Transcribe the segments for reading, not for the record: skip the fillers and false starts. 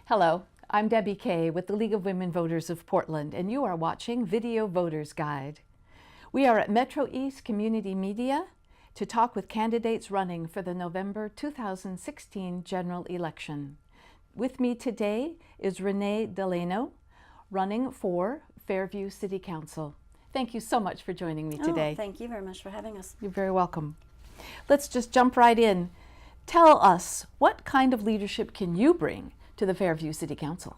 Hello, I'm Debbie Kay with the League of Women Voters of Portland, and you are watching Video Voters Guide. We are at MetroEast Community Media to talk with candidates running for the November 2016 general election. With me today is Renaye Delano, running for Fairview City Council. Thank you so much for joining me today. Thank you very much for having us. You're very welcome. Let's just jump right in. Tell us, what kind of leadership can you bring to the Fairview City Council?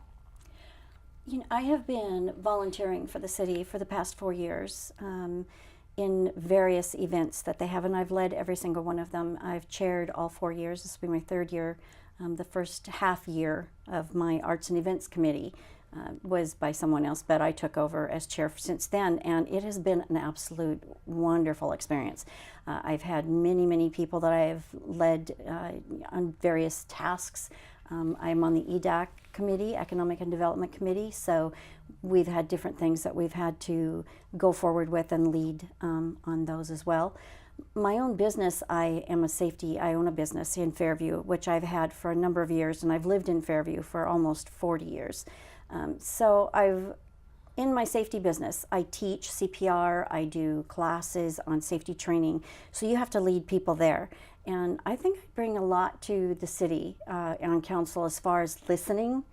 I have been volunteering for the city for the past 4 years in various events that they have, and I've led every single one of them. I've chaired all 4 years. This will be my third year. The first half year of my Arts and Events Committee was by someone else, but I took over as chair since then, and it has been an absolute wonderful experience. I've had many people that I've led on various tasks. I'm on the EDAC committee, Economic and Development Committee, so we've had different things that we've had to go forward with and lead on those as well. My own business, I own a business in Fairview, which I've had for a number of years, and I've lived in Fairview for almost 40 years. In my safety business, I teach CPR, I do classes on safety training, so you have to lead people there. And I think I bring a lot to the city on council as far as listening,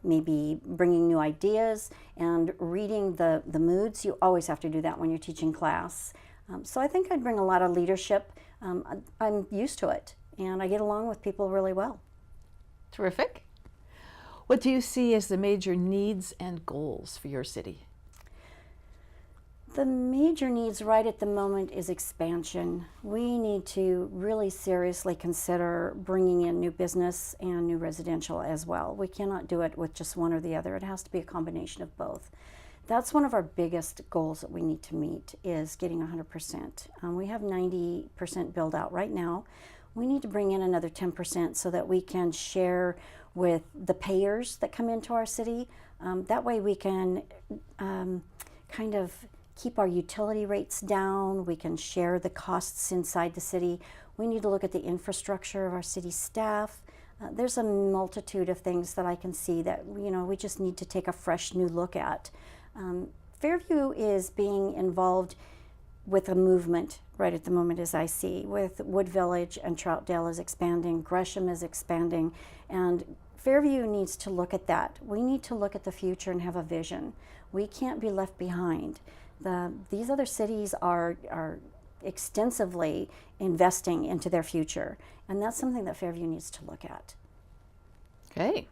maybe bringing new ideas and reading the moods. You always have to do that when you're teaching class. So I think I bring a lot of leadership. I'm used to it, and I get along with people really well. Terrific. What do you see as the major needs and goals for your city? The major needs right at the moment is expansion. We need to really seriously consider bringing in new business and new residential as well. We cannot do it with just one or the other. It has to be a combination of both. That's one of our biggest goals that we need to meet, is getting 100%. We have 90% build out right now. We need to bring in another 10% so that we can share with the payers that come into our city. That way we can kind of keep our utility rates down. We can share the costs inside the city. We need to look at the infrastructure of our city staff. There's a multitude of things that I can see that we just need to take a fresh new look at. Fairview is being involved with a movement right at the moment, as I see, with Wood Village and Troutdale is expanding, Gresham is expanding, and Fairview needs to look at that. We need to look at the future and have a vision. We can't be left behind. These other cities are extensively investing into their future, and that's something that Fairview needs to look at. Okay.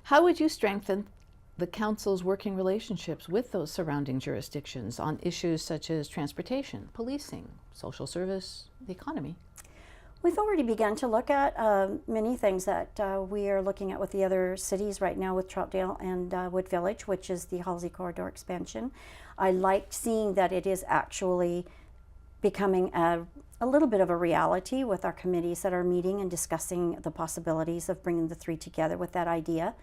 How would you strengthen the council's working relationships with those surrounding jurisdictions on issues such as transportation, policing, social service, the economy? We've already begun to look at many things that we are looking at with the other cities right now with Troutdale and Wood Village, which is the Halsey Corridor expansion. I like seeing that it is actually becoming a little bit of a reality with our committees that are meeting and discussing the possibilities of bringing the three together with that idea.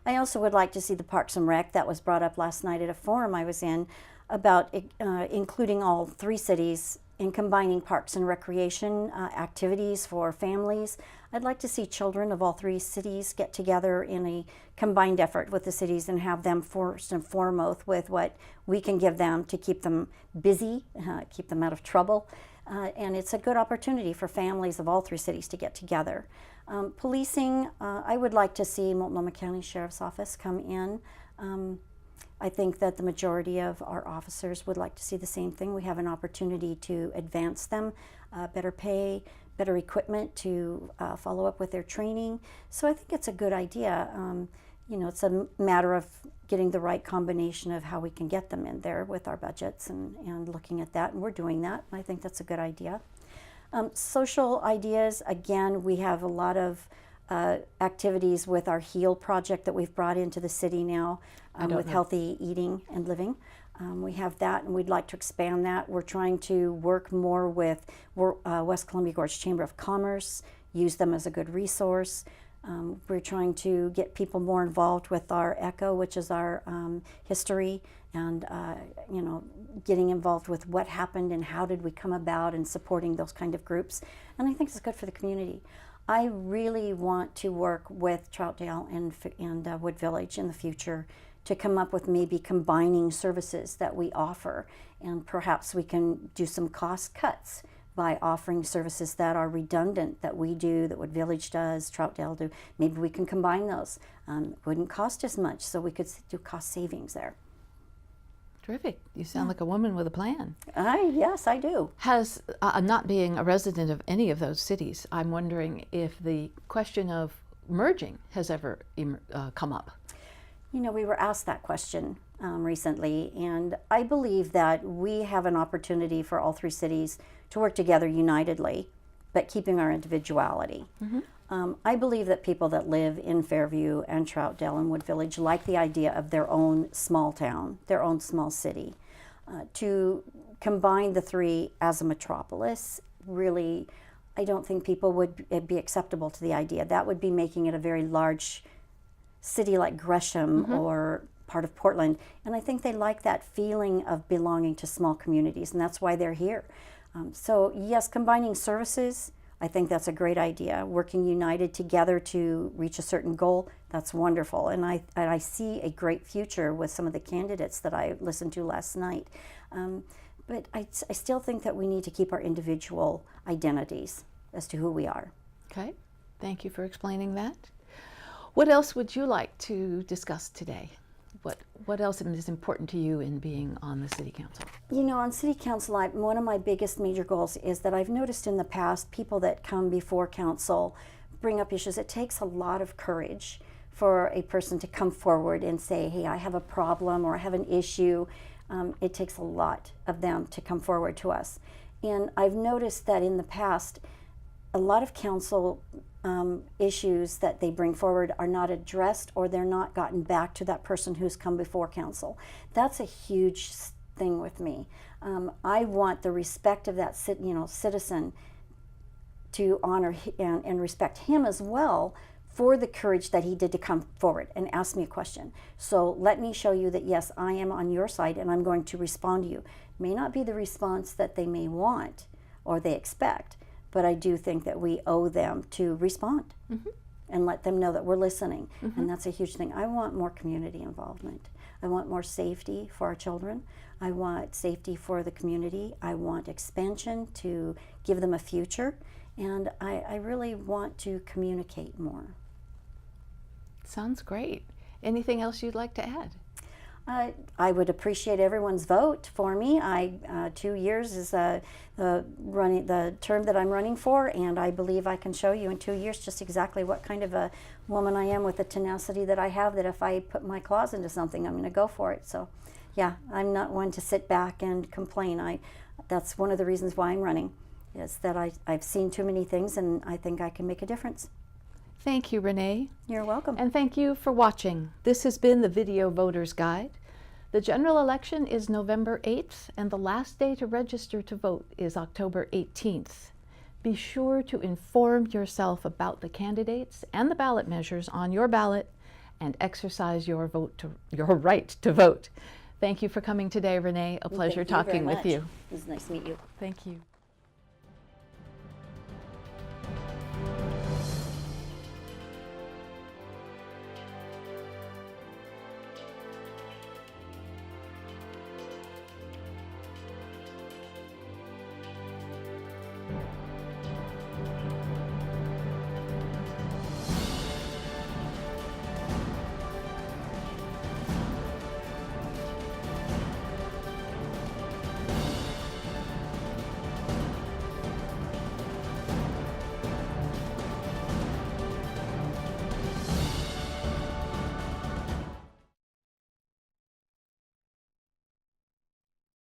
I also would like to see the Parks and Rec that was brought up last night at a forum I was in about including all three cities in combining parks and recreation activities for families. I'd like to see children of all three cities get together in a combined effort with the cities and have them first and foremost with what we can give them to keep them busy, keep them out of trouble. And it's a good opportunity for families of all three cities to get together. Policing, I would like to see Multnomah County Sheriff's Office come in. I think that the majority of our officers would like to see the same thing. We have an opportunity to advance them, better pay, better equipment to follow up with their training. So I think it's a good idea. It's a matter of getting the right combination of how we can get them in there with our budgets and looking at that, and we're doing that. I think that's a good idea. Social ideas, again, we have a lot of activities with our HEAL project that we've brought into the city now with healthy eating and living. We have that, and we'd like to expand that. We're trying to work more with West Columbia Gorge Chamber of Commerce, use them as a good resource. We're trying to get people more involved with our ECHO, which is our history, and getting involved with what happened and how did we come about and supporting those kind of groups. And I think it's good for the community. I really want to work with Troutdale and Wood Village in the future to come up with maybe combining services that we offer, and perhaps we can do some cost cuts by offering services that are redundant, that we do, that Wood Village does, Troutdale do. Maybe we can combine those. It wouldn't cost as much, so we could do cost savings there. Terrific. You sound like a woman with a plan. Yes, I do. Has, not being a resident of any of those cities, I'm wondering if the question of merging has ever come up. You know, we were asked that question recently, and I believe that we have an opportunity for all three cities to work together unitedly, but keeping our individuality. I believe that people that live in Fairview and Troutdale and Wood Village like the idea of their own small town, their own small city. To combine the three as a metropolis, really, I don't think people would be acceptable to the idea. That would be making it a very large city like Gresham or part of Portland. And I think they like that feeling of belonging to small communities, and that's why they're here. So yes, combining services, I think that's a great idea. Working united together to reach a certain goal, that's wonderful. And I see a great future with some of the candidates that I listened to last night. But I still think that we need to keep our individual identities as to who we are. Okay, thank you for explaining that. What else would you like to discuss today? What else is important to you in being on the City Council? You know, on City Council, one of my biggest major goals is that I've noticed in the past, people that come before Council bring up issues. It takes a lot of courage for a person to come forward and say, hey, I have a problem or I have an issue. It takes a lot of them to come forward to us. And I've noticed that in the past, a lot of Council issues that they bring forward are not addressed, or they're not gotten back to that person who's come before Council. That's a huge thing with me. I want the respect of that citizen to honor and respect him as well for the courage that he did to come forward and ask me a question. So let me show you that yes, I am on your side and I'm going to respond to you. It may not be the response that they may want or they expect, but I do think that we owe them to respond and let them know that we're listening. And that's a huge thing. I want more community involvement. I want more safety for our children. I want safety for the community. I want expansion to give them a future. And I really want to communicate more. Sounds great. Anything else you'd like to add? I would appreciate everyone's vote for me. 2 years is the term that I'm running for, and I believe I can show you in 2 years just exactly what kind of a woman I am, with the tenacity that I have, that if I put my claws into something, I'm going to go for it. So yeah, I'm not one to sit back and complain. That's one of the reasons why I'm running, is that I've seen too many things and I think I can make a difference. Thank you, Renaye. You're welcome. And thank you for watching. This has been the Video Voters Guide. The general election is November 8th, and the last day to register to vote is October 18th. Be sure to inform yourself about the candidates and the ballot measures on your ballot and exercise your right to vote. Thank you for coming today, Renaye. A pleasure talking with you. It was nice to meet you. Thank you.